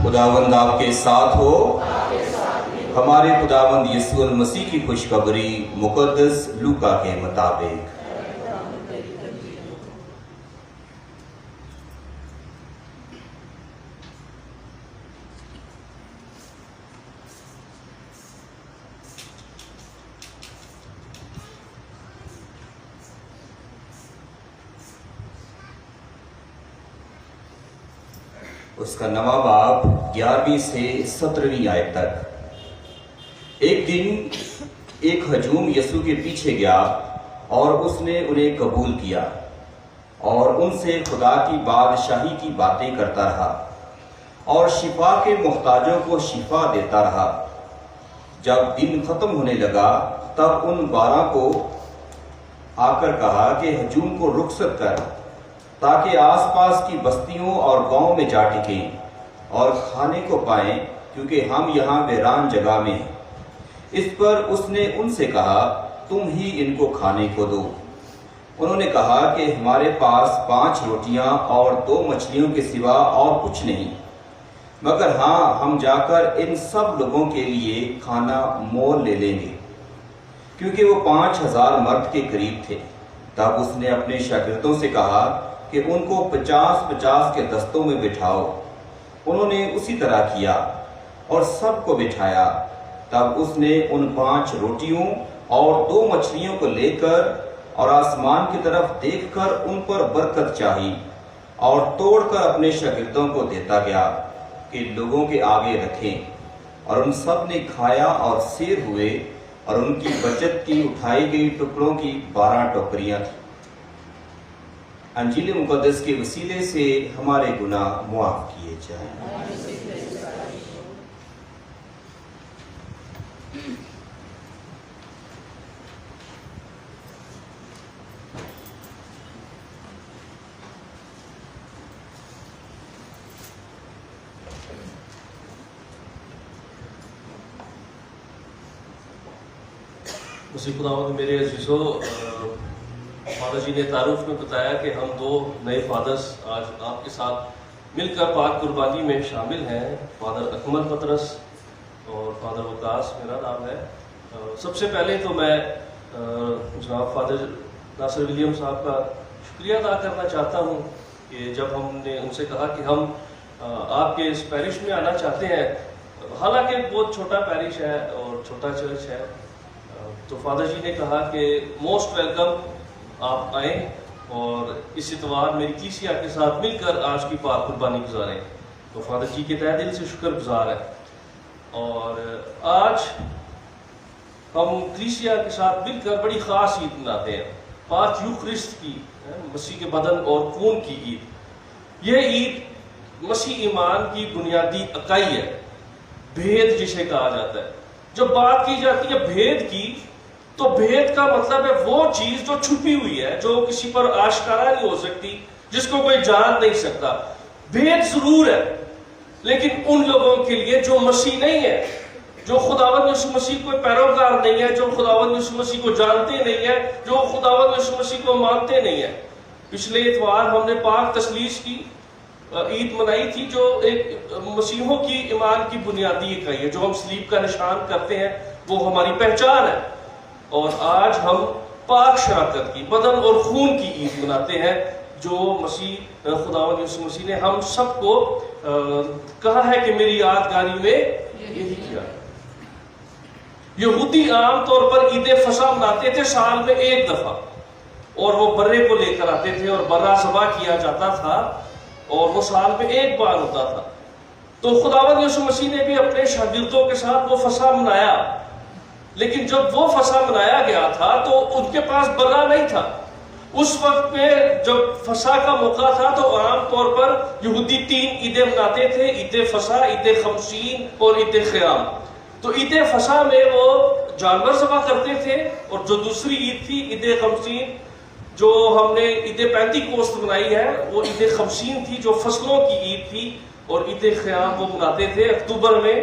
خداوند آپ کے ساتھ ہو۔ ہمارے خداوند یسوع المسیح کی خوشخبری مقدس لوکا کے مطابق۔ اس کا نواں باب 11ویں سے 17ویں آیت تک۔ ایک دن ایک ہجوم یسوع کے پیچھے گیا اور اس نے انہیں قبول کیا اور ان سے خدا کی بادشاہی کی باتیں کرتا رہا اور شفا کے محتاجوں کو شفا دیتا رہا۔ جب دن ختم ہونے لگا تب ان 12 کو آ کر کہا کہ ہجوم کو رخصت کر تاکہ آس پاس کی بستیوں اور گاؤں میں جا ٹکیں اور کھانے کو پائیں، کیونکہ ہم یہاں ویران جگہ میں ہیں۔ اس پر اس نے ان سے کہا، تم ہی ان کو کھانے کو دو۔ انہوں نے کہا کہ ہمارے پاس 5 روٹیاں اور 2 مچھلیوں کے سوا اور کچھ نہیں، مگر ہاں ہم جا کر ان سب لوگوں کے لیے کھانا مول لے لیں گے، کیونکہ وہ 5000 مرد کے قریب تھے۔ تب اس نے اپنے شاگردوں سے کہا کہ ان کو 50-50 کے دستوں میں بٹھاؤ۔ انہوں نے اسی طرح کیا اور سب کو بٹھایا۔ تب اس نے ان 5 روٹیوں اور 2 مچھلیوں کو لے کر اور آسمان کی طرف دیکھ کر ان پر برکت چاہی اور توڑ کر اپنے شاگردوں کو دیتا گیا کہ لوگوں کے آگے رکھیں، اور ان سب نے کھایا اور سیر ہوئے، اور ان کی بچت کی اٹھائی گئی ٹکڑوں کی 12 ٹوکریاں تھیں۔ انجیل مقدس کے وسیلے سے ہمارے گناہ معاف کیے جائیں۔ مسیح خداوند میرے عزیزو، فادر جی نے تعارف میں بتایا کہ ہم 2 نئے فادرز آج آپ کے ساتھ مل کر پاک قربانی میں شامل ہیں، فادر اکمل پطرس اور فادر وقاص میرا نام ہے۔ سب سے پہلے تو میں جناب فادر ناصر ولیم صاحب کا شکریہ ادا کرنا چاہتا ہوں کہ جب ہم نے ان سے کہا کہ ہم آپ کے اس پیرش میں آنا چاہتے ہیں، حالانکہ بہت چھوٹا پیرش ہے اور چھوٹا چرچ ہے، تو فادر جی نے کہا کہ موسٹ ویلکم، آپ آئیں اور اس اتوار میری کلیسیا کے ساتھ مل کر آج کی پاک قربانی گزاریں۔ تو فادر جی کے تہہ دل سے شکر گزار ہے۔ اور آج ہم کلیسیا کے ساتھ مل کر بڑی خاص عید مناتے ہیں، پاک یوخرسٹ کی، مسیح کے بدن اور خون کی عید۔ یہ عید مسیح ایمان کی بنیادی اکائی ہے، بھید جسے کہا جاتا ہے۔ جب بات کی جاتی ہے بھید کی، تو بھید کا مطلب ہے وہ چیز جو چھپی ہوئی ہے، جو کسی پر آشکارا نہیں ہو سکتی، جس کو کوئی جان نہیں سکتا۔ بھید ضرور ہے، لیکن ان لوگوں کے لیے جو مسیح نہیں ہے، جو خداوند یسوع مسیح کو پیروکار نہیں ہے، جو خداوند یسوع مسیح کو جانتے نہیں ہے، جو خداوند یسوع مسیح کو مانتے نہیں ہے۔ پچھلے اتوار ہم نے پاک تثلیث کی عید منائی تھی، جو ایک مسیحوں کی ایمان کی بنیادی اکائی ہے۔ جو ہم صلیب کا نشان کرتے ہیں وہ ہماری پہچان ہے۔ اور آج ہم پاک شراکت کی، بدن اور خون کی عید مناتے ہیں، جو مسیح خداوند یسوع مسیح نے ہم سب کو کہا ہے کہ میری یادگاری میں یہی کیا۔ یہودی عام طور پر عید فصح مناتے تھے سال میں 1 دفعہ، اور وہ برے کو لے کر آتے تھے اور برا ذبح کیا جاتا تھا، اور وہ سال میں 1 بار ہوتا تھا۔ تو خداوند یسوع مسیح نے بھی اپنے شاگردوں کے ساتھ وہ فصح منایا، لیکن جب وہ فصح منایا گیا تھا تو ان کے پاس برا نہیں تھا۔ اس وقت میں جب فصح کا موقع تھا تو عام طور پر یہودی 3 عیدیں مناتے تھے، عید فصح، عید خمسین اور عید خیام۔ تو عید فصح میں وہ جانور ذبح کرتے تھے، اور جو دوسری عید تھی عید خمسین، جو ہم نے عید پینتیکوست منائی ہے، وہ عید خمسین تھی جو فصلوں کی عید تھی، اور عید خیام وہ مناتے تھے اکتوبر میں،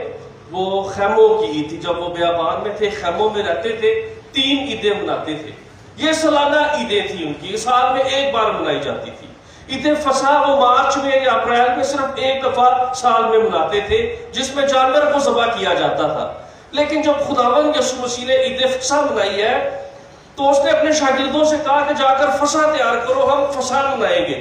وہ خیموں کی عید تھی۔ جب وہ بیابان میں تھے، خیموں میں رہتے تھے، 3 عیدیں مناتے تھے۔ یہ سالانہ عیدیں تھیں ان کی، سال میں 1 بار منائی جاتی تھی۔ عید فصح وہ مارچ میں یا اپریل میں صرف ایک دفعہ سال میں مناتے تھے جس میں جانور کو ذبح کیا جاتا تھا. لیکن جب خداوند یسوع مسیح نے عید فصح منائی ہے تو اس نے اپنے شاگردوں سے کہا کہ جا کر فصح تیار کرو، ہم فصح منائیں گے.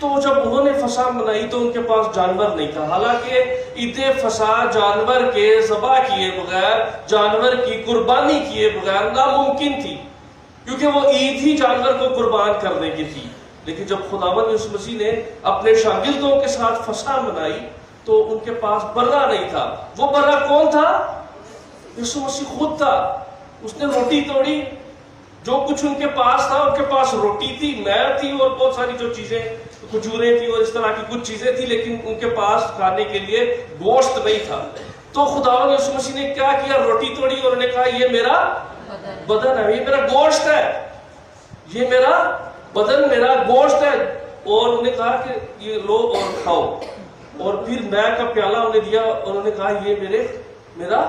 تو جب انہوں نے فصح منائی تو ان کے پاس جانور نہیں تھا. حالانکہ عید فصح جانور کے ذبح کیے بغیر، جانور کی قربانی کیے بغیر ناممکن تھی، کیونکہ وہ عید ہی جانور کو قربان کرنے کی تھی. لیکن جب خداوند یسوع مسیح نے اپنے شاگردوں کے ساتھ فصح منائی تو ان کے پاس برہ نہیں تھا. وہ برہ کون تھا؟ یسوع مسیح خود تھا. اس نے روٹی توڑی، جو کچھ ان کے پاس تھا، ان کے پاس روٹی تھی، میر تھی اور بہت ساری جو چیزیں، کھجوریں تھی اور اس طرح کی کچھ چیزیں تھی، لیکن ان کے پاس کھانے کے لیے گوشت نہیں تھا. تو خداوند یسوع مسیح نے کیا کیا؟ روٹی توڑی اور انہوں نے کہا یہ میرا بدن ہے، یہ میرا گوشت ہے، یہ میرا بدن، میرا گوشت ہے. اور انہوں نے کہا کہ یہ لو اور کھاؤ. اور پھر مے کا پیالہ انہیں دیا اور انہوں نے کہا یہ میرا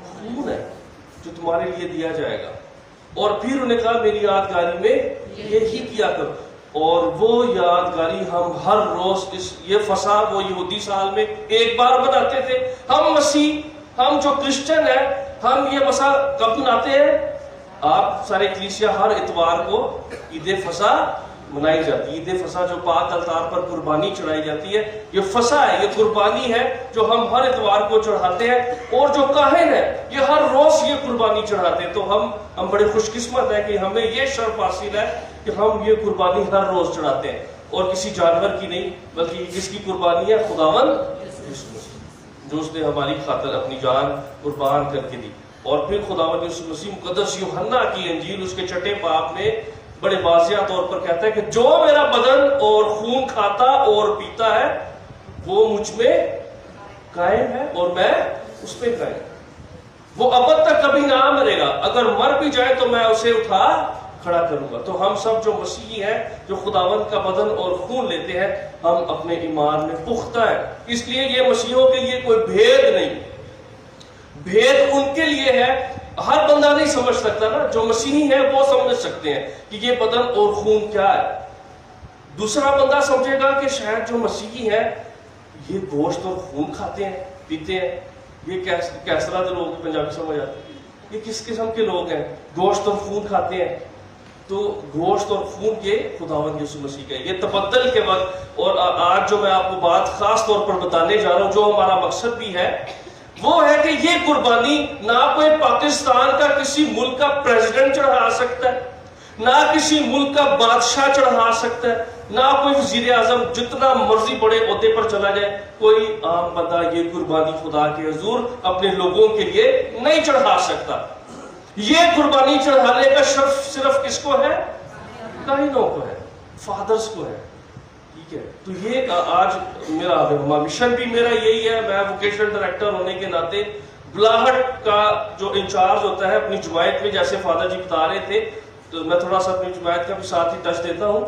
خون ہے جو تمہارے لیے دیا جائے گا. اور پھر انہوں نے کہا میری یادگاری میں یہی کیا کرو. اور وہ یادگاری ہم ہر روز یہ فصح وہ یہودی سال میں ایک بار مناتے تھے. ہم مسیح، ہم جو کرسچن ہیں، ہم یہ مسا کب مناتے ہیں؟ آپ سارے کلیسیا ہر اتوار کو عید فصح منائی جاتی ہے. عید فصح جو پاک الطار پر قربانی چڑھائی جاتی ہے، یہ فصح ہے، یہ قربانی ہے جو ہم ہر اتوار کو چڑھاتے ہیں. اور جو کاہن ہے یہ ہر روز یہ قربانی چڑھاتے ہیں. تو ہم بڑے خوش قسمت ہیں کہ ہمیں یہ شرف حاصل ہے کہ ہم یہ قربانی ہر روز چڑھاتے ہیں، اور کسی جانور کی نہیں، بلکہ جس کی قربانی ہے خداوند جو اس نے ہماری خاطر اپنی جان قربان کر کے دی. اور پھر خداوند یسوع مسیح مقدس یوحنا کی انجیل اس کے چھٹے باب میں بڑے واضح طور پر کہتا ہے کہ جو میرا بدن اور خون کھاتا اور پیتا ہے وہ مجھ میں قائم ہے اور میں اس پہ قائم. وہ ابد تک کبھی نہ مرے گا، اگر مر بھی جائے تو میں اسے اٹھا کھڑا کروں گا. تو ہم سب جو مسیحی ہیں، جو خداوند کا بدن اور خون لیتے ہیں، ہم اپنے ایمان میں پختہ ہیں. اس لیے یہ مسیحیوں کے لیے کوئی بھید نہیں. بھید ان کے لیے ہے، ہر بندہ نہیں سمجھ سکتا نا. جو مسیحی ہے وہ سمجھ سکتے ہیں کہ یہ بدن اور خون کیا ہے. دوسرا بندہ سمجھے گا کہ شاید جو مسیحی ہے یہ گوشت اور خون کھاتے ہیں، پیتے ہیں. یہ کس طرح کے لوگ پنجابی سمجھ آتے ہیں، یہ کس قسم کے لوگ ہیں گوشت اور خون کھاتے ہیں. تو گوشت اور خون کے خداوند یسوع مسیح کا یہ تبدل کے وقت. اور آج جو میں آپ کو بات خاص طور پر بتانے جا رہا ہوں، جو ہمارا مقصد بھی ہے، وہ ہے کہ یہ قربانی نہ کوئی پاکستان کا کسی ملک کا پریزیڈنٹ چڑھا سکتا ہے، نہ کسی ملک کا بادشاہ چڑھا سکتا ہے، نہ کوئی وزیر اعظم جتنا مرضی بڑے عہدے پر چلا جائے. کوئی عام بندہ یہ قربانی خدا کے حضور اپنے لوگوں کے لیے نہیں چڑھا سکتا. یہ قربانی چڑھانے کا شرف صرف کس کو ہے؟ کاہنوں کو ہے، فادرز کو ہے. ٹھیک ہے. تو یہ آج میرا مشن بھی میرا یہی ہے. میں ووکیشنل ڈائریکٹر ہونے کے ناطے بلاہٹ کا جو انچارج ہوتا ہے اپنی جماعت میں، جیسے فادر جی بتا رہے تھے، تو میں تھوڑا سا اپنی جماعت کا بھی ساتھ ہی ٹچ دیتا ہوں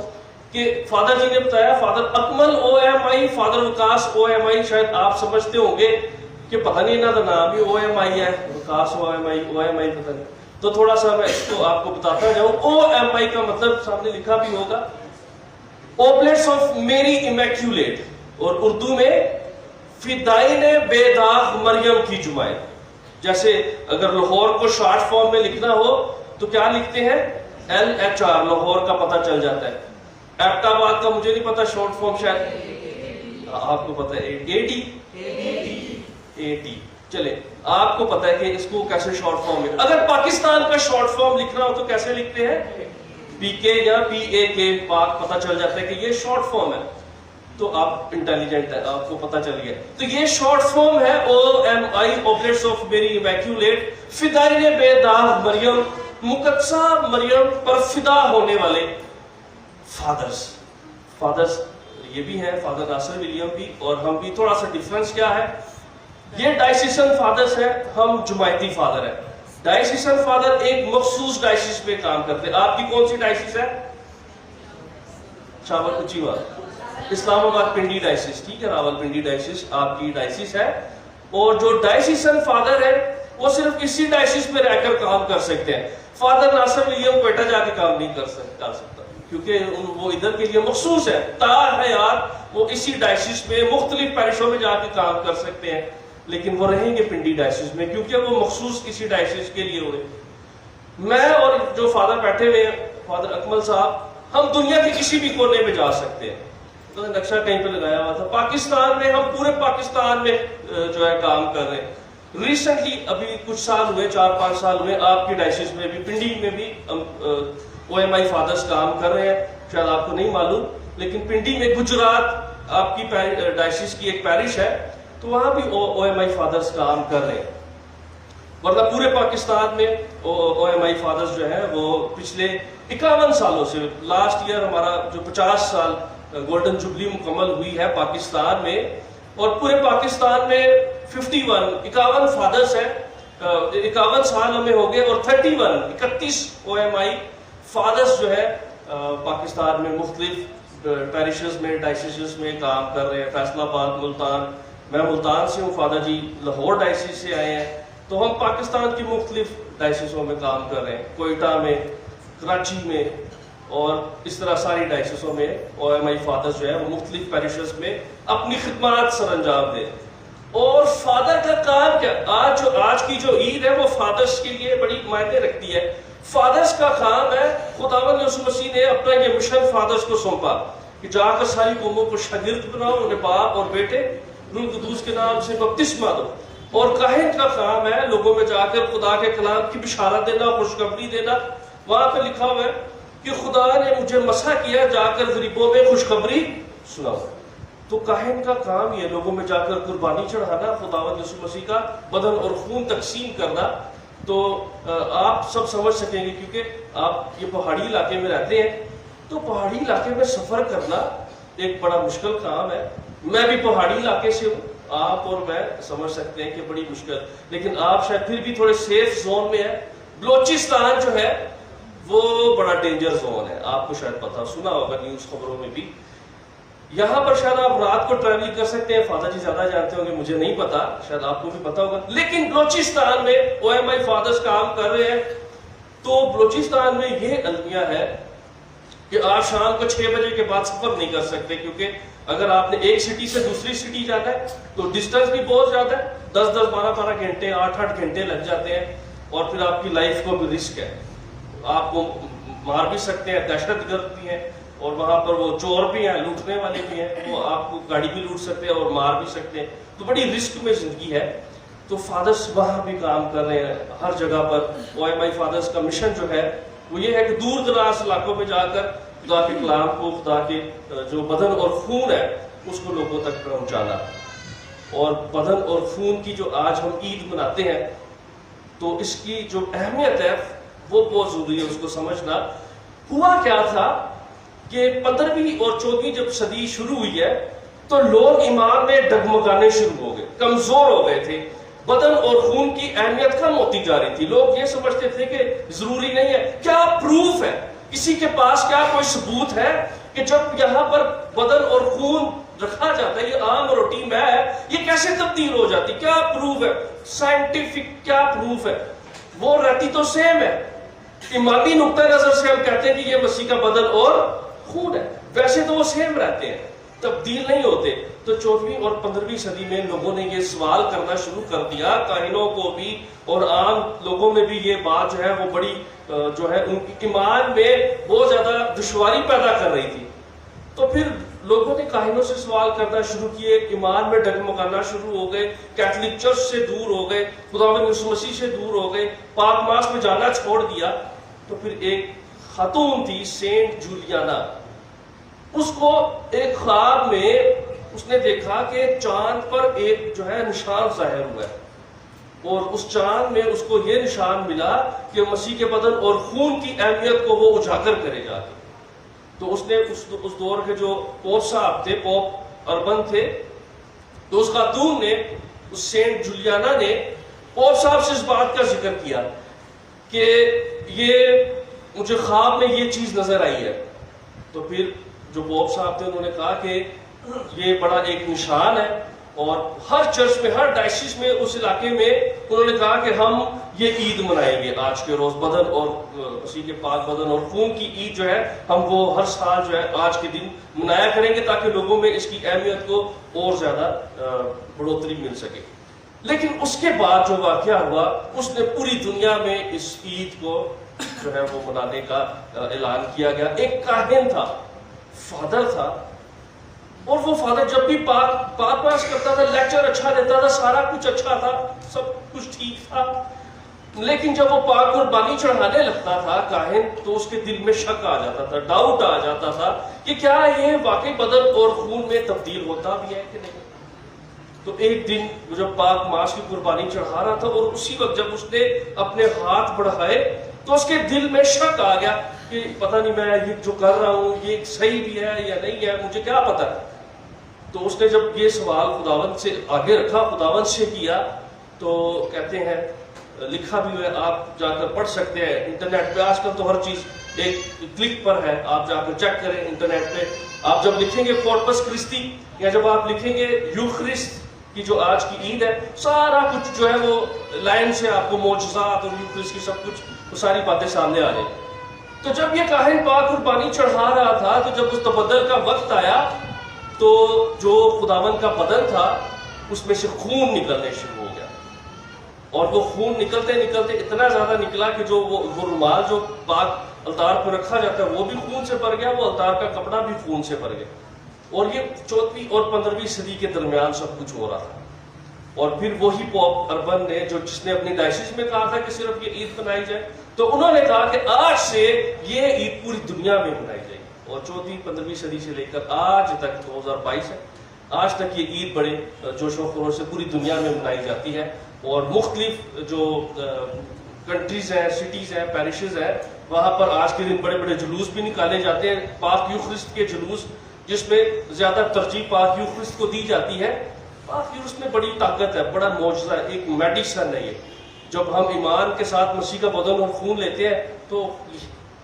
کہ فادر جی نے بتایا فادر اکمل OMI، فادر وکاس OMI. شاید آپ سمجھتے ہوں گے کہ پتہ نہیں انہوں کا نام بھی OMI ہے، وکاس OMI پتہ نہیں. تو تھوڑا سا میں اس کو آپ کو بتاتا جاؤں. OMI کا مطلب سامنے لکھا بھی ہوگا، اوبلیٹس آف میری امیکیولیٹ، اور اردو میں فدائین بے داغ مریم کی جماعت. جیسے اگر لاہور کو شارٹ فارم میں لکھنا ہو تو کیا لکھتے ہیں؟ LHR، لاہور کا پتہ چل جاتا ہے. ایبٹ آباد کا مجھے نہیں پتا شارٹ فارم، شاید آپ کو پتا ہے AT. چلے آپ کو پتا ہے کہ اس کو کیسے شارٹ فارم میں. اگر پاکستان کا شارٹ فارم لکھنا ہو تو کیسے لکھتے ہیں؟ PK یا PAK. پاک پتا چل جاتا ہے کہ یہ شارٹ فارم ہے. تو آپ انٹیلیجنٹ ہے، آپ کو پتا چل گیا. تو یہ شارٹ فارم ہے OMI، اوبلیٹس آف میری امیکیولیٹ، فدائین بے داغ مریم، مقدسہ مریم پر فدا ہونے والے فادرز یہ بھی ہے، فادر ناصر ولیم بھی، اور ہم بھی. تھوڑا سا ڈیفرنس کیا ہے؟ یہ ڈائسیسن فادرز ہیں، ہم جماعتی فادر ہیں. ڈائسیسن فادر ایک مخصوص ڈائسس پہ کام کرتے ہیں. آپ کی کون سی ڈائسس ہے؟ شاول اچیوا، اسلام آباد پنڈی ڈائسس. ٹھیک ہے، راول پنڈی ڈائسس آپ کی ڈائسس ہے. اور جو ڈائسیسن فادر ہے وہ صرف اسی ڈائسس پہ رہ کر کام کر سکتے ہیں. فادر ناصر ولیم کوئٹہ جا کے کام نہیں کر سکتا. کیونکہ وہ ادھر کے لیے مخصوص ہے، تا حیات وہ اسی ڈائسس میں مختلف پیرشوں میں جا کے کام کر سکتے ہیں، لیکن وہ رہیں گے پنڈی ڈائسس میں کیونکہ وہ مخصوص کسی ڈائسس کے لیے ہوئے۔ میں اور جو فادر بیٹھے ہوئے ہیں، فادر اکمل صاحب، ہم دنیا کے کسی بھی کونے میں جا سکتے ہیں۔ تو نقشہ کہیں پہ لگایا ہوا تھا، پاکستان میں ہم پورے پاکستان میں جو ہے کام کر رہے ہیں۔ ریسنٹلی ابھی کچھ سال ہوئے، 4-5 سال ہوئے، آپ کی ڈائسس میں بھی، پنڈی میں بھی OMI فادرز کام کر رہے ہیں، شاید آپ کو نہیں معلوم، لیکن پنڈی میں گجرات آپ کی ڈائسس کی ایک پیرش ہے، تو وہاں بھی OMI فادرز کام کر رہے ہیں۔ ورنہ پورے پاکستان میں OMI فادرز جو ہے وہ پچھلے 51 سالوں سے، لاسٹ ایئر ہمارا جو 50 سال گولڈن جوبلی مکمل ہوئی ہے پاکستان میں، اور پورے پاکستان میں 51 فادرز ہیں، 51 سال ہمیں ہو گئے، اور 31 OMI فادرز جو ہے پاکستان میں مختلف پیرشز میں، ڈائسسز میں کام کر رہے ہیں۔ فیصل آباد، ملتان، میں ملتان سے ہوں، فادر جی لاہور ڈائسس سے آئے ہیں، تو ہم پاکستان کی مختلف ڈائسسوں میں کام کر رہے ہیں، کوئٹہ میں، کراچی میں، اور اس طرح ساری ڈائسسوں میں OMI فادرز جو ہے وہ مختلف پیرشز میں اپنی خدمات سر انجام دیں۔ اور فادر کا کام کیا، آج کی جو عید ہے وہ فادرز کے لیے بڑی معنی رکھتی ہے۔ فادرز کا کام ہے، خداوند یسوع مسیح نے اپنا یہ مشن فادرز کو سونپا کہ جا کر ساری قوموں کو شاگرد بناؤ، انہیں باپ اور بیٹے روح القدس کے نام سے بپتسمہ دو۔ اور کاہن کا کام ہے لوگوں میں جا کر خدا کے کلام کی بشارت دینا، خوشخبری دینا۔ وہاں پہ لکھا ہوا ہے کہ خدا نے مجھے مسح کیا، جا کر غریبوں میں خوشخبری سناؤ۔ تو کاہن کا کام یہ لوگوں میں جا کر قربانی چڑھانا، خداوند یسوع مسیح کا بدن اور خون تقسیم کرنا۔ تو آپ سب سمجھ سکیں گے، کیونکہ آپ یہ پہاڑی علاقے میں رہتے ہیں، تو پہاڑی علاقے میں سفر کرنا ایک بڑا مشکل کام ہے۔ میں بھی پہاڑی علاقے سے ہوں، آپ اور میں سمجھ سکتے ہیں کہ بڑی مشکل، لیکن آپ شاید پھر بھی تھوڑے سیف زون میں ہیں۔ بلوچستان جو ہے وہ بڑا ڈینجر زون ہے، آپ کو شاید پتا سنا ہوگا نیوز خبروں میں بھی۔ یہاں پر شاید آپ رات کو ٹریول کر سکتے ہیں، فادر جی زیادہ جانتے ہوں گے، مجھے نہیں پتا، شاید آپ کو بھی پتا ہوگا۔ لیکن بلوچستان میں OMI فادرز کام کر رہے ہیں، تو بلوچستان میں یہ المیہ ہے کہ آپ شام کو 6 بجے کے بعد سفر نہیں کر سکتے، کیونکہ اگر آپ نے ایک سٹی سے دوسری سٹی جانا ہے تو ڈسٹنس بھی بہت زیادہ ہے، 10-10 12-12 گھنٹے 8-8 گھنٹے لگ جاتے ہیں، اور پھر آپ کی لائف کو بھی رسک ہے، آپ کو مار بھی سکتے ہیں، دہشت گرد بھی ہیں، اور وہاں پر وہ چور بھی ہیں، لوٹنے والے بھی ہیں، وہ آپ کو گاڑی بھی لوٹ سکتے ہیں اور مار بھی سکتے ہیں، تو بڑی رسک میں زندگی ہے۔ تو فادرز وہاں بھی کام کر رہے ہیں ہر جگہ پر۔ OMI فادرز کا مشن جو ہے وہ یہ ہے کہ دور دراز علاقوں میں جا کر خدا کے کلام کو، خدا کے جو بدن اور خون ہے اس کو لوگوں تک پہنچانا۔ اور بدن اور خون کی جو آج ہم عید مناتے ہیں، تو اس کی جو اہمیت ہے وہ بہت ضروری ہے اس کو سمجھنا۔ ہوا کیا تھا کہ 15ویں اور 14ویں جب صدی شروع ہوئی ہے تو لوگ ایمان میں ڈگمگانے شروع ہو گئے، کمزور ہو گئے تھے، بدن اور خون کی اہمیت کم ہوتی جا رہی تھی۔ لوگ یہ سمجھتے تھے کہ ضروری نہیں ہے، کیا پروف ہے، کسی کے پاس کیا کوئی ثبوت ہے کہ جب یہاں پر بدن اور خون رکھا جاتا ہے، یہ عام روٹین میں ہے، یہ کیسے تبدیل ہو جاتی، کیا پروف ہے، سائنٹیفک کیا پروف ہے؟ وہ رہتی تو سیم ہے۔ ایمانی نقطہ نظر سے ہم کہتے ہیں کہ یہ مسیح کا بدن اور خون ہے، ویسے تو وہ سیم رہتے ہیں، تبدیل نہیں ہوتے۔ تو 14ویں اور 15ویں صدی میں لوگوں نے یہ سوال کرنا شروع کر دیا، کاہنوں کو بھی اور عام لوگوں میں بھی یہ بات جو ہے وہ بڑی جو ہے ان کی ایمان میں بہت زیادہ دشواری پیدا کر رہی تھی۔ تو پھر لوگوں نے کاہنوں سے سوال کرنا شروع کیے، ایمان میں ڈگمگانا شروع ہو گئے، کیتھولک چرچ سے دور ہو گئے، خداوند یسوع مسیح سے دور ہو گئے، پاک ماس میں جانا چھوڑ دیا۔ تو پھر ایک خاتون تھی سینٹ جولیانا، اس کو ایک خواب میں اس نے دیکھا کہ چاند پر ایک جو ہے نشان ظاہر ہوا ہے، اور اس چاند میں اس کو یہ نشان ملا کہ مسیح کے بدن اور خون کی اہمیت کو وہ اجاگر کرے گا۔ تو اس نے اس دور کے جو پوپ صاحب تھے، پوپ اربن تھے، تو اس خاتون نے، اس سینٹ جولیانا نے پوپ صاحب سے اس بات کا ذکر کیا کہ یہ مجھے خواب میں یہ چیز نظر آئی ہے۔ تو پھر جو پوپ صاحب تھے انہوں نے کہا کہ یہ بڑا ایک نشان ہے، اور ہر چرچ میں، ہر ڈائسس میں، اس علاقے میں انہوں نے کہا کہ ہم یہ عید منائیں گے آج کے روز، بدن اور مسیح کے پاک بدن اور خون کی عید جو ہے ہم وہ ہر سال جو ہے آج کے دن منایا کریں گے، تاکہ لوگوں میں اس کی اہمیت کو اور زیادہ بڑھوتری مل سکے۔ لیکن اس کے بعد جو واقعہ ہوا، اس نے پوری دنیا میں اس عید کو جو ہے وہ منانے کا اعلان کیا گیا۔ ایک کاہن تھا، فادر تھا، اور وہ فادر جب بھی پاک پاس کرتا تھا، لیکچر اچھا دیتا تھا، سارا کچھ اچھا تھا، سب کچھ ٹھیک تھا، لیکن جب وہ پاک قربانی چڑھانے لگتا تھا کاہن، تو اس کے دل میں شک آ جاتا تھا، ڈاؤٹ آ جاتا تھا کہ کیا یہ واقعی بدن اور خون میں تبدیل ہوتا بھی ہے کہ نہیں۔ تو ایک دن جب پاک ماس کی قربانی چڑھا رہا تھا، اور اسی وقت جب اس نے اپنے ہاتھ بڑھائے تو اس کے دل میں شک آ گیا کہ پتہ نہیں میں یہ جو کر رہا ہوں یہ صحیح بھی ہے یا نہیں ہے، مجھے کیا پتہ ہے۔ تو اس نے جب یہ سوال خداوند سے آگے رکھا، خداوند سے کیا، تو کہتے ہیں لکھا بھی ہے، آپ جا کر پڑھ سکتے ہیں انٹرنیٹ پہ، آج کل تو ہر چیز ایک کلک پر ہے، آپ جا کر چیک کریں انٹرنیٹ پہ۔ آپ جب لکھیں گے کورپس کرسٹی، یا جب آپ لکھیں گے یوخرسٹ کی جو آج کی عید ہے، سارا کچھ جو ہے وہ لائن سے آپ کو معجزات اور یوخرسٹ کی سب کچھ وہ ساری باتیں سامنے آ رہی ہیں۔ تو جب یہ کاہن پاک قربانی چڑھا رہا تھا، تو جب اس تبدل کا وقت آیا تو جو خداوند کا بدن تھا اس میں سے خون نکلنے شروع ہو گیا، اور وہ خون نکلتے نکلتے اتنا زیادہ نکلا کہ جو وہ رومال جو پاک التار پر رکھا جاتا ہے وہ بھی خون سے بھر گیا، وہ التار کا کپڑا بھی خون سے بھر گیا۔ اور یہ 14ویں اور 15ویں صدی کے درمیان سب کچھ ہو رہا تھا۔ اور پھر وہی پوپ اربن نے جس نے اپنی ڈائسس میں کہا تھا کہ صرف یہ عید منائی جائے، تو انہوں نے کہا کہ آج سے یہ عید پوری دنیا میں منائی جائے گی، اور 14ویں 15ویں صدی سے لے کر آج تک 2022 ہے، آج تک یہ عید بڑے جوش و خروش سے پوری دنیا میں منائی جاتی ہے۔ اور مختلف جو کنٹریز ہیں، سٹیز ہیں، پیرشز ہیں، وہاں پر آج کے دن بڑے بڑے جلوس بھی نکالے جاتے ہیں، پاک یوخرسٹ کے جلوس، جس میں زیادہ ترجیح پاک یوخرسٹ کو دی جاتی ہے۔ پاک یوخرسٹ میں بڑی طاقت ہے، بڑا معجزہ ہے، ایک میڈیسن ہے۔ یہ جب ہم ایمان کے ساتھ مسیح کا بدن اور خون لیتے ہیں تو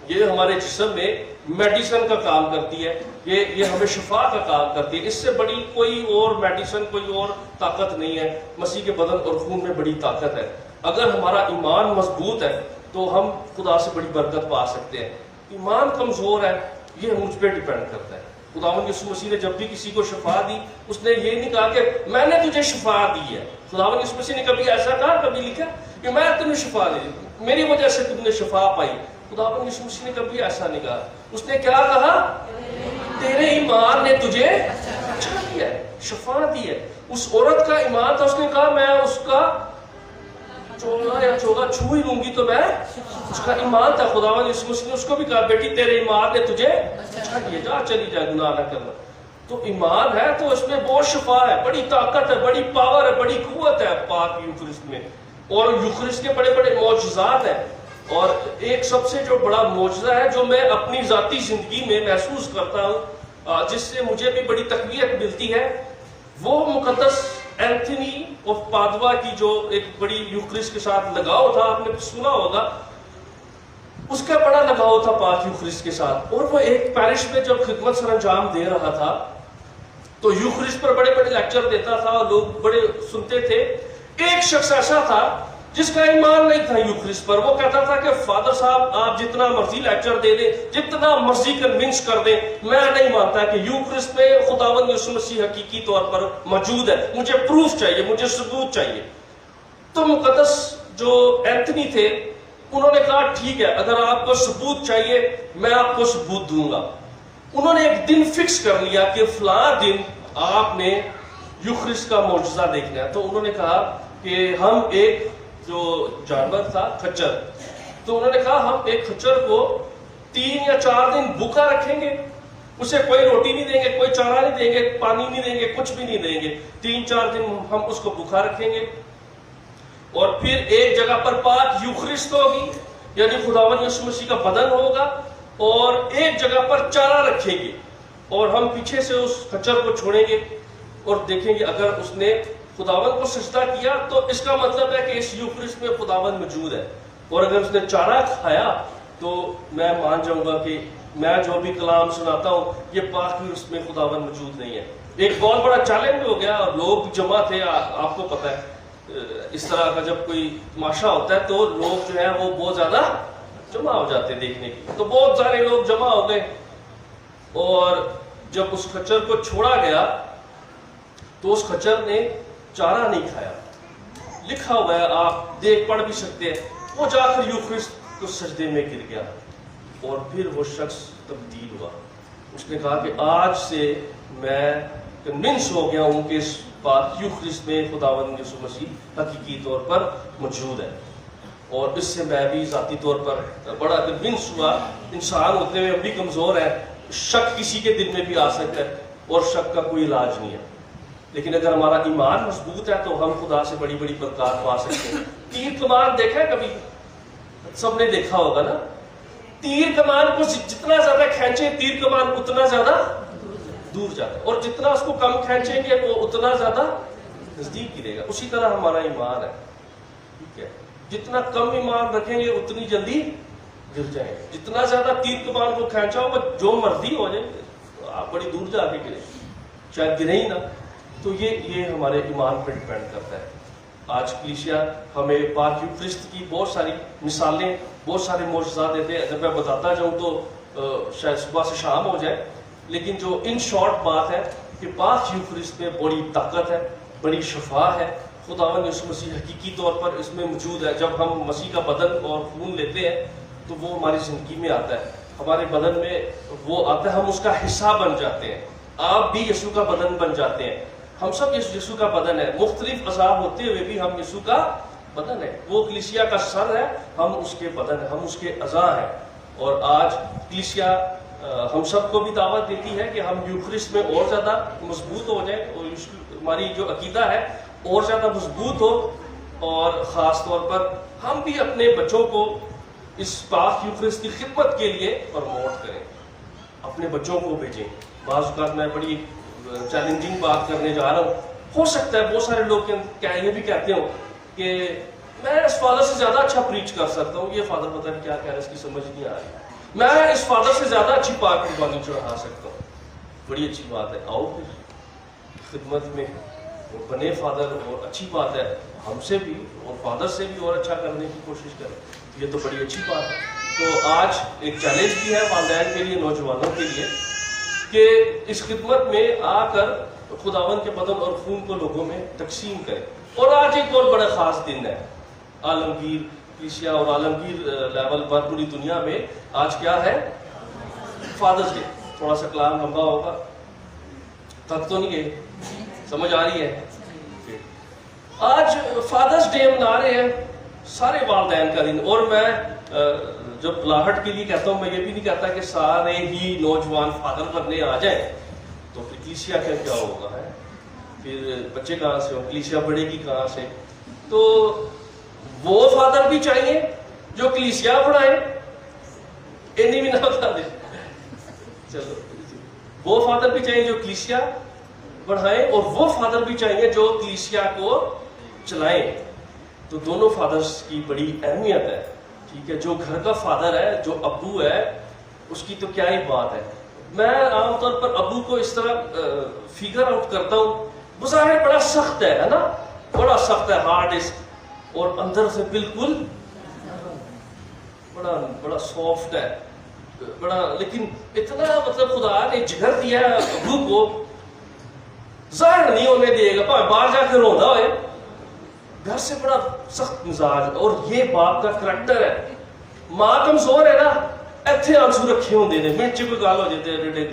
یہ ہمارے جسم میں میڈیسن کا کام کرتی ہے، یہ ہمیں شفا کا کام کرتی ہے۔ اس سے بڑی کوئی اور میڈیسن، کوئی اور طاقت نہیں ہے۔ مسیح کے بدن اور خون میں بڑی طاقت ہے۔ اگر ہمارا ایمان مضبوط ہے تو ہم خدا سے بڑی برکت پا سکتے ہیں۔ ایمان کمزور ہے، یہ مجھ پہ ڈیپینڈ کرتا ہے۔ خداوند یسوع مسیح نے جب بھی کسی کو شفا دی، اس نے یہ نہیں کہا کہ میں نے تجھے شفا دی ہے۔ خداوند یسوع مسیح نے کبھی ایسا کہا، کبھی لکھا کہ میں تمہیں شفا دی، میری وجہ سے تم نے شفا پائی۔ خداوند یسوع مسیح نے کبھی ایسا نہیں کہا۔ اس نے کیا کہا؟ تیرے ایمان نے تجھے اچھا کیا ہے، شفا دی ہے۔ اس عورت کا ایمان تھا، اس نے کہا میں اس کا چوگا یا چوگا چھو ہی لوں گی تو میں، اس کا ایمان تھا۔ خداوند یسوع مسیح نے اس کو بھی کہا بیٹی تیرے ایمان نے تجھے اچھا کیا، جا چلی جائے، گناہ نہ کرنا۔ تو ایمان ہے تو اس میں بہت شفا ہے، بڑی طاقت ہے، بڑی پاور ہے، بڑی قوت ہے پاک یوخرسٹ میں، اور یوخرسٹ کے بڑے بڑے معجزات ہیں۔ اور ایک سب سے جو بڑا معجزہ ہے جو میں اپنی ذاتی زندگی میں محسوس کرتا ہوں، جس سے مجھے بھی بڑی تقویت ملتی ہے، وہ مقدس اینتھنی آف پادوا کی جو ایک بڑی یوخرسٹ کے ساتھ لگاؤ تھا، آپ نے سنا ہوگا، اس کا بڑا لگاؤ تھا پاک یوخرسٹ کے ساتھ۔ اور وہ ایک پیرش میں جب خدمت سر انجام دے رہا تھا تو یوخرسٹ پر بڑے بڑے لیکچر دیتا تھا، لوگ بڑے سنتے تھے۔ ایک شخص ایسا تھا جس کا ایمان نہیں تھا یوخرسٹ پر، وہ کہتا تھا کہ فادر صاحب آپ جتنا مرضی لیکچر دے دیں، جتنا مرضی کنونس کر دیں، میں نہیں مانتا کہ یوخرسٹ میں خداوند یسوع مسیح حقیقی طور پر موجود ہے، مجھے پروف چاہیے، مجھے ثبوت چاہیے۔ تو مقدس جو اینتھنی تھے انہوں نے کہا ٹھیک ہے، اگر آپ کو ثبوت چاہیے میں آپ کو ثبوت دوں گا۔ انہوں نے ایک دن فکس کر لیا کہ فلاں دن آپ نے یوخرسٹ کا معجزہ دیکھنا ہے۔ تو انہوں نے کہا کہ ہم ایک جو جانور تھا کھچر، تو انہوں نے کہا ہم ایک کھچر کو 3 یا 4 دن بھوکا رکھیں گے، اسے کوئی روٹی نہیں دیں گے، کوئی چارہ نہیں دیں گے، پانی نہیں دیں گے، کچھ بھی نہیں دیں گے۔ 3-4 دن ہم اس کو بھوکا رکھیں گے، اور پھر ایک جگہ پر پاک یوخرسٹ ہوگی، یعنی خداوند یسوع مسیح کا بدن ہوگا، اور ایک جگہ پر چارہ رکھیں گے، اور ہم پیچھے سے اس کھچر کو چھوڑیں گے اور دیکھیں گے اگر اس نے خداوند کو سجدہ کیا تو اس کا مطلب ہے کہ اس یوخرسٹ میں خداوند موجود ہے، اور اگر اس نے چارہ کھایا تو میں مان جاؤں گا کہ میں جو بھی کلام سناتا ہوں یہ پاک یوخرسٹ میں خداوند موجود نہیں ہے۔ ایک بہت بڑا چیلنج ہو گیا، اور لوگ جمع تھے، آپ کو پتا ہے، اس طرح کا جب کوئی تماشا ہوتا ہے تو لوگ جو ہے وہ بہت زیادہ جمع ہو جاتے ہیں دیکھنے کے. تو بہت سارے لوگ جمع ہو گئے اور جب اس خچر کو چھوڑا گیا تو اس خچر نے چارہ نہیں کھایا. لکھا ہوا ہے, آپ دیکھ پڑھ بھی سکتے ہیں, وہ جا کر یوخرسٹ کو سجدے میں گر گیا اور پھر وہ شخص تبدیل ہوا. اس نے کہا کہ آج سے میں کنونس ہو گیا ہوں کہ اس بات یوخرسٹ میں خداوند یسوع مسیح حقیقی طور پر موجود ہے, اور اس سے میں بھی ذاتی طور پر بڑا کنونس ہوا. انسان ہوتے ہوئے اب بھی کمزور ہے, شک کسی کے دل میں بھی آ سکتا ہے اور شک کا کوئی علاج نہیں ہے. لیکن اگر ہمارا ایمان مضبوط ہے تو ہم خدا سے بڑی بڑی برکات پا سکتے ہیں. تیر کمان دیکھا ہے کبھی؟ سب نے دیکھا ہوگا نا. تیر کمان کو جتنا زیادہ کھینچے تیر کمان اتنا زیادہ دور جاتا ہے, اور جتنا اس کو کم کھینچیں گے وہ اتنا زیادہ نزدیک گرے گا. اسی طرح ہمارا ایمان ہے, ٹھیک ہے, جتنا کم ایمان رکھیں گے اتنی جلدی گر جائیں گے. جتنا زیادہ تیر کمان کو کھینچا ہو جو مرضی ہو جائے آپ بڑی دور جا کے گرے, شاید گرے ہی نہ. تو یہ ہمارے ایمان پر ڈپینڈ کرتا ہے. آج کلیسیا ہمیں پاک یوخرسٹ کی بہت ساری مثالیں, بہت سارے معجزات دیتے ہیں. اگر میں بتاتا جاؤں تو شاید صبح سے شام ہو جائے, لیکن جو ان شارٹ بات ہے کہ پاک یوخرسٹ میں بڑی طاقت ہے, بڑی شفا ہے. خداوند یسوع مسیح حقیقی طور پر اس میں موجود ہے. جب ہم مسیح کا بدن اور خون لیتے ہیں تو وہ ہماری زندگی میں آتا ہے, ہمارے بدن میں وہ آتا ہے, ہم اس کا حصہ بن جاتے ہیں. آپ بھی یسوع کا بدن بن جاتے ہیں. ہم سب یسوع کا بدن ہے, مختلف اعضاء ہوتے ہوئے بھی ہم یسوع کا بدن ہے. وہ کلیسیا کا سر ہے, ہم اس کے بدن ہیں, ہم اس کے اعضاء ہیں. اور آج کلیسیا ہم سب کو بھی دعوت دیتی ہے کہ ہم یوخرسٹ میں اور زیادہ مضبوط ہو جائیں, اور ہماری جو عقیدہ ہے اور زیادہ مضبوط ہو, اور خاص طور پر ہم بھی اپنے بچوں کو اس پاک یوخرسٹ کی خدمت کے لیے پروموٹ کریں, اپنے بچوں کو بھیجیں. بعض اوقات میں بڑی چیلنجنگ بات کرنے جا رہا ہوں, ہو سکتا ہے بہت سارے لوگ یہ بھی کہتے ہوں کہ میں اس فادر سے زیادہ اچھا پریچ کر سکتا ہوں, یہ فادر پتہ نہیں کیا کہہ رہا ہے, اس کی سمجھ نہیں آ رہی, میں اس فادر سے زیادہ اچھی پاک قربانی چڑھا سکتا ہوں. بڑی اچھی بات ہے, آؤ پھر خدمت میں بنے فادر, اور اچھی بات ہے ہم سے بھی اور فادر سے بھی اور اچھا کرنے کی کوشش کریں, یہ تو بڑی اچھی بات ہے. تو آج ایک چیلنج بھی ہے والدین کے لیے, نوجوانوں کے لیے, کہ اس خدمت میں آ کر خداوند کے بدن اور خون کو لوگوں میں تقسیم کریں. اور آج ایک اور بڑا خاص دن ہے, عالمگیر کلیسیا اور عالمگیر لیول پر پوری دنیا میں آج کیا ہے؟ Father's Day. تھوڑا سا کلام لمبا ہوگا, تھک تو نہیں گئے, سمجھ آ رہی ہے؟ آج فادرز ڈے منا رہے ہیں سارے والدین کا دن. اور میں جب لاہٹ کے لیے کہتا ہوں, میں یہ بھی نہیں کہتا کہ سارے ہی نوجوان فادر بننے آ جائیں, تو پھر کلیسیا کا کیا ہوگا ہے, پھر بچے کہاں سے ہو, کلیسیا بڑھے گی کہاں سے؟ تو وہ فادر بھی چاہیے جو کلیسیا بڑھائے, انہیں بھی نہ بتا دیں. چلو, وہ فادر بھی چاہیے جو کلیسیا بڑھائے, اور وہ فادر بھی چاہیے جو کلیسیا کو چلائیں. تو دونوں فادرز کی بڑی اہمیت ہے, ٹھیک ہے. جو گھر کا فادر ہے, جو ابو ہے, اس کی تو کیا ہی بات ہے. میں عام طور پر ابو کو اس طرح فگر آؤٹ کرتا ہوں, بظاہر بڑا سخت ہے نا, بڑا سخت ہے, ہارڈ ڈسک, اور اندر سے بالکل بڑا سافٹ ہے, بڑا, لیکن اتنا مطلب خدا نے جگر دیا ہے ابو کو, ظاہر نہیں ہونے دے گا, باہر جا کے روندا ہوئے, گھر سے بڑا سخت مزاج. اور یہ باپ کا کریکٹر ہے. ماں کمزور ہے نا, ایتھے آنسو رکھے ہوندے نے, منٹ چ کوئی گل ہو جاتے ریڈے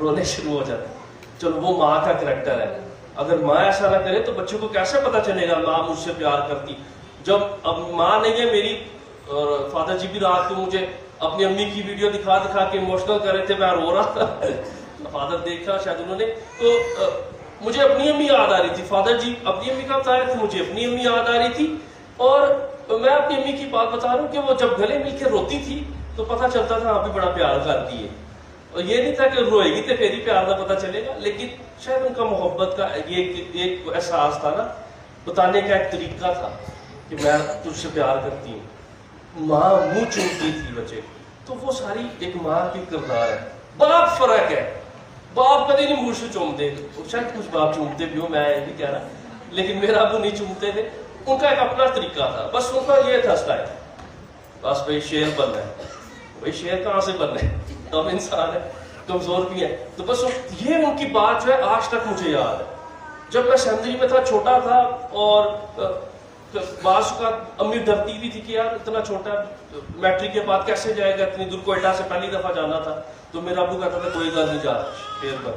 رونے شروع ہو جاتے. چلو وہ ماں کا کریکٹر ہے. اگر ماں ایسا نہ کرے تو بچوں کو کیسے پتا چلے گا ماں مجھ سے پیار کرتی؟ جب اب ماں نہیں ہے میری, اور فادر جی بھی رات کو مجھے اپنی امی کی ویڈیو دکھا کے ایموشنل کر رہے تھے, میں رو رہا تھا. فادر دیکھا شاید انہوں نے, تو مجھے اپنی امی یاد آ رہی تھی. فادر جی اپنی امی کا بتا رہے تھے, مجھے اپنی امی یاد آ رہی تھی. اور میں اپنی امی کی بات بتا رہا ہوں کہ وہ جب گلے مل کے روتی تھی تو پتہ چلتا تھا آپ بھی بڑا پیار کرتی ہے. اور یہ نہیں تھا کہ روئے گی تو پھر ہی پیار کا پتہ چلے گا, لیکن شاید ان کا محبت کا یہ ایک احساس تھا نا, بتانے کا ایک طریقہ تھا کہ میں تجھ سے پیار کرتی ہوں. ماں منہ چومتی تھی بچے, تو وہ ساری ایک ماں کی کردار ہے. باپ فرق ہے, باپ کدی نہیں منہ سے چومتے, شاید کچھ باپ چومتے بھی ہو, میں یہ نہیں کہہ رہا, لیکن میرا ابو نہیں چومتے تھے. ان کا ایک اپنا طریقہ تھا, بس ان کا یہ تھا اسٹائل, بس بھائی شیر بننا ہے. بھائی شیر کہاں سے بننا ہے, ہم انسان ہیں, کمزور بھی ہیں. تو بس یہ ان کی بات جو ہے آج تک مجھے یاد ہے. جب میں سیکنڈری میں تھا, چھوٹا تھا, اور بعض کا امی ڈرتی بھی تھی کہ یار اتنا چھوٹا میٹرک کے بعد کیسے جائے گا, اتنی دور کوئٹہ سے پہلی دفعہ جانا تھا. تو میرا ابو کہتا تھا کوئی گل نہیں, جا شیر پر.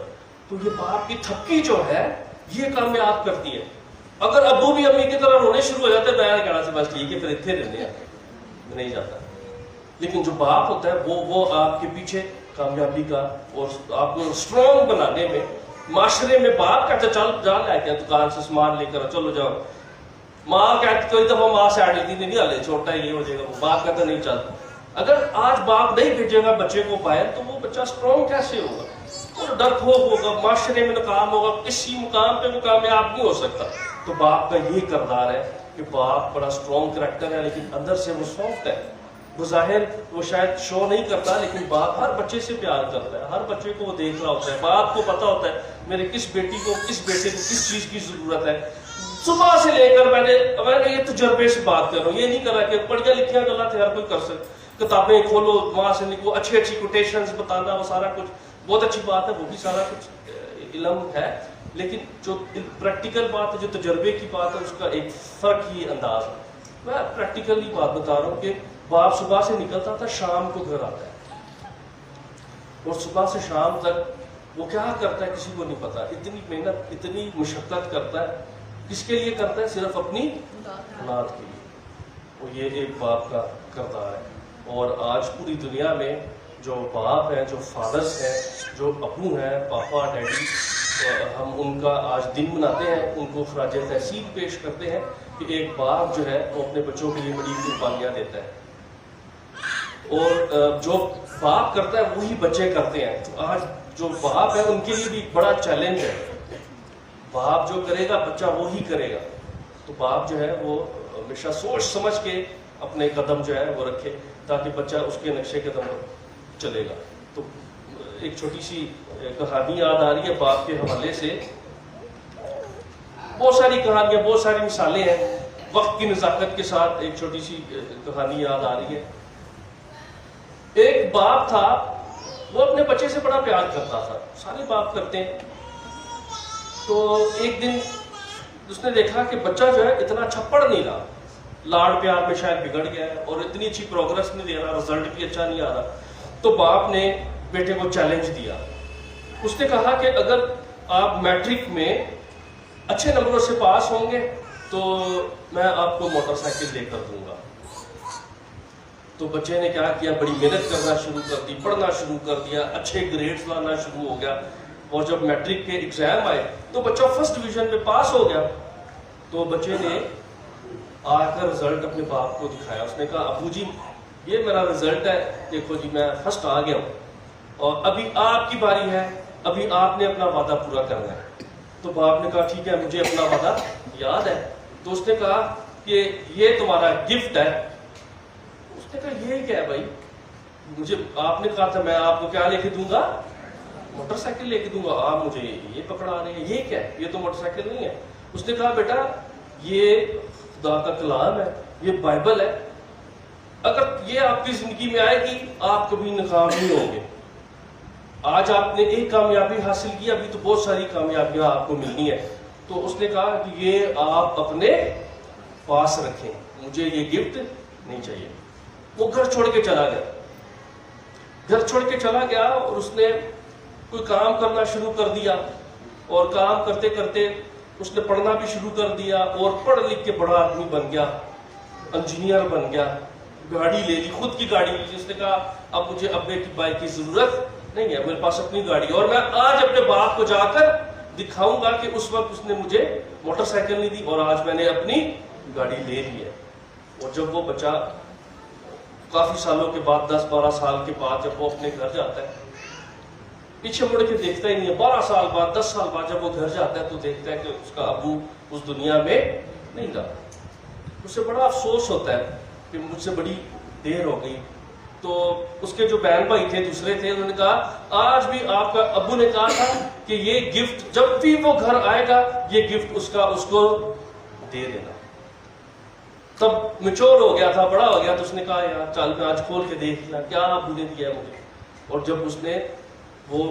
تو یہ باپ کی تھپکی جو ہے یہ کامیاب کرتی ہے. اگر ابو بھی امی کی طرح رونے شروع ہو جاتے ہیں, میں کہنا سے بس ٹھیک ہے پھر اتنے رہنے ہیں, نہیں جاتا. لیکن جو باپ ہوتا ہے وہ آپ کے پیچھے کامیابی کا اور آپ کو اسٹرانگ بنانے میں, معاشرے میں باپ کہتے چل جا لے کے دکان سے سامان لے کر چلو جاؤ. ماں کہتی کوئی دفعہ ماں سے آڈی تھی نہیں ہلے چھوٹا یہ ہو جائے گا, باپ کہتا نہیں چلتا. اگر آج باپ نہیں بھیجے گا بچے کو باہر تو وہ بچہ اسٹرانگ کیسے ہوگا, اور ڈرپوک ہوگا, معاشرے میں ناکام ہوگا, کسی مقام پہ وہ کامیاب نہیں ہو سکتا. تو باپ کا یہی کردار ہے کہ باپ بڑا اسٹرانگ کریکٹر ہے لیکن اندر سے وہ سافٹ ہے. بظاہر وہ شاید شو نہیں کرتا لیکن باپ ہر بچے سے پیار کرتا ہے, ہر بچے کو وہ دیکھ رہا ہوتا ہے. باپ کو پتا ہوتا ہے میرے کس بیٹی کو کس بیٹے کو کس چیز کی ضرورت ہے. صبح سے لے کر میں نے یہ تجربے سے بات کر رہا ہوں, یہ نہیں کر رہا کہ پڑھیا لکھیا گلا تھے ہر کوئی کر سکے, کتابیں کھولو وہاں سے لکھو, اچھی اچھی کوٹیشنز بتانا, وہ سارا کچھ بہت اچھی بات ہے, وہ بھی سارا کچھ علم ہے. لیکن جو پریکٹیکل بات ہے, جو تجربے کی بات ہے, اس کا ایک فرق ہی انداز ہے. میں پریکٹیکلی بات بتا رہا ہوں کہ باپ صبح سے نکلتا تھا, شام کو گھر آتا ہے, اور صبح سے شام تک وہ کیا کرتا ہے کسی کو نہیں پتا. اتنی محنت اتنی مشقت کرتا ہے, کس کے لیے کرتا ہے, صرف اپنی اولاد کے لیے. اور یہ ایک باپ کا کردار ہے. اور آج پوری دنیا میں جو باپ ہیں, جو فادرز ہیں, جو ابو ہیں, پاپا ڈیڈی, ہم ان کا آج دن مناتے ہیں, ان کو خراج تحسین پیش کرتے ہیں کہ ایک باپ جو ہے وہ اپنے بچوں کے لیے بڑی قربانیاں دیتا ہے, اور جو باپ کرتا ہے وہی بچے کرتے ہیں. تو آج جو باپ ہے ان کے لیے بھی بڑا چیلنج ہے. باپ جو کرے گا بچہ وہی کرے گا. تو باپ جو ہے وہ ہمیشہ سوچ سمجھ کے اپنے قدم جو ہے وہ رکھے تاکہ بچہ اس کے نقشے قدم پر چلے گا. تو ایک چھوٹی سی کہانی یاد آ رہی ہے باپ کے حوالے سے. بہت ساری کہانیاں, بہت ساری مثالیں ہیں. وقت کی نزاکت کے ساتھ ایک چھوٹی سی کہانی یاد آ رہی ہے. ایک باپ تھا, وہ اپنے بچے سے بڑا پیار کرتا تھا, سارے باپ کرتے ہیں. تو ایک دن اس نے دیکھا کہ بچہ جو ہے اتنا اچھا پڑھ نہیں رہا, لاڑ پیار میں شاید بگڑ گیا ہے, اور اتنی اچھی پروگرس نہیں دے رہا, رزلٹ بھی اچھا نہیں آ رہا. تو باپ نے بیٹے کو چیلنج دیا. اس نے کہا کہ اگر آپ میٹرک میں اچھے نمبروں سے پاس ہوں گے تو میں آپ کو موٹر سائیکل لے کر دوں گا. تو بچے نے کیا کیا, بڑی محنت کرنا شروع کر دی, پڑھنا شروع کر دیا, اچھے گریڈز لانا شروع ہو گیا. اور جب میٹرک کے ایگزام آئے تو بچہ فرسٹ ڈویژن میں پاس ہو گیا. تو بچے نے آ کر رزلٹ اپنے باپ کو دکھایا. اس نے کہا ابو جی یہ میرا رزلٹ ہے, دیکھو جی میں فرسٹ آ گیا ہوں, اور ابھی آپ کی باری ہے, ابھی آپ نے اپنا وعدہ پورا کرنا ہے. تو باپ نے کہا ٹھیک ہے مجھے اپنا وعدہ یاد ہے. تو اس نے کہا کہ یہ تمہارا گفٹ ہے. اس نے کہا یہ کیا ہے بھائی, مجھے آپ نے کہا تھا میں آپ کو کیا لے کے دوں گا, موٹر سائیکل لے کے دوں گا, آپ مجھے یہ پکڑا رہے ہیں, یہ کیا ہے, یہ تو موٹر سائیکل نہیں ہے. اس نے کہا بیٹا یہ خدا کا کلام ہے, یہ بائبل ہے, اگر یہ آپ کی زندگی میں آئے گی آپ کبھی ناکام نہیں ہوں گے. آج آپ نے ایک کامیابی حاصل کی, ابھی تو بہت ساری کامیابیاں آپ کو ملنی ہے. تو اس نے کہا کہ یہ آپ اپنے پاس رکھیں, مجھے یہ گفٹ نہیں چاہیے. وہ گھر چھوڑ کے چلا گیا. گھر چھوڑ کے چلا گیا اور اس نے کوئی کام کرنا شروع کر دیا, اور کام کرتے کرتے اس نے پڑھنا بھی شروع کر دیا, اور پڑھ لکھ کے بڑا آدمی بن گیا, انجینئر بن گیا, گاڑی لے لی, خود کی گاڑی لی. اس نے کہا اب مجھے ابے کی بائک کی ضرورت نہیں ہے, میرے پاس اپنی گاڑی, اور میں آج اپنے باپ کو جا کر دکھاؤں گا کہ اس وقت اس نے مجھے موٹر سائیکل نہیں دی اور آج میں نے اپنی گاڑی لے لی ہے. اور جب وہ بچہ کافی سالوں کے بعد 10-12 سال کے بعد جب وہ اپنے گھر جاتا ہے, پیچھے مڑ کے دیکھتا ہی نہیں ہے. 12 سال بعد 10 سال بعد جب وہ گھر جاتا ہے تو دیکھتا ہے کہ اس کا ابو اس دنیا میں نہیں رہا. اسے بڑا افسوس ہوتا ہے کہ مجھ سے بڑی دیر ہو گئی. تو اس کے جو بہن بھائی تھے دوسرے تھے, انہوں نے کہا آج بھی آپ کا ابو نے کہا تھا کہ یہ گفٹ جب بھی وہ گھر آئے گا یہ گفٹ اس کو دے دینا. تب میچور ہو گیا تھا, بڑا ہو گیا, تو اس نے کہا یار چل میں آج کھول کے دیکھ لیا کیا آپ نے دیا مجھے. اور جب اس نے وہ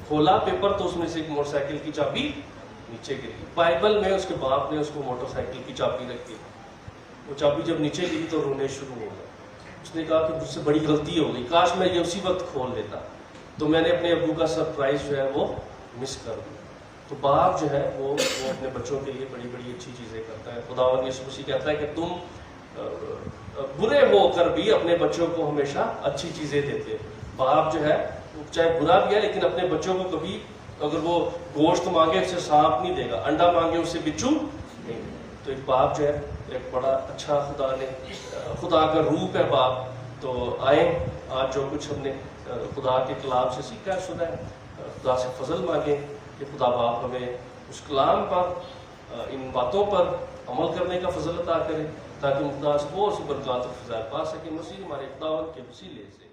کھولا پیپر تو اس میں سے ایک موٹر سائیکل کی چابی نیچے گری. بائبل میں اس کے باپ نے اس کو موٹر سائیکل کی چابی رکھی. وہ چابی جب نیچے گری تو رونے شروع ہو گیا. اس نے کہا کہ مجھ سے بڑی غلطی ہو گئی, کاش میں یہ اسی وقت کھول دیتا, تو میں نے اپنے ابو کا سرپرائز جو ہے وہ مس کر دیا. تو باپ جو ہے وہ اپنے بچوں کے لیے بڑی بڑی اچھی چیزیں کرتا ہے. خداوند یسوع مسیح کہتا ہے کہ تم برے ہو کر بھی اپنے بچوں کو ہمیشہ اچھی چیزیں دیتے. باپ جو ہے چاہے برا بھی ہے لیکن اپنے بچوں کو کبھی اگر وہ گوشت مانگے اسے سانپ نہیں دے گا, انڈا مانگے اسے بچھو نہیں. تو ایک باپ جو ہے ایک بڑا اچھا خدا کا روپ ہے باپ. تو آئیں آج جو کچھ ہم نے خدا کے کلام سے سیکھا ہے سنا ہے, خدا سے فضل مانگیں کہ خدا باپ ہمیں اس کلام پر ان باتوں پر عمل کرنے کا فضل عطا کرے تاکہ ہم خدا سے بہت سی برکات و فضائل پا سکیں. مسیح ہمارے خداوند کے وسیلے سے.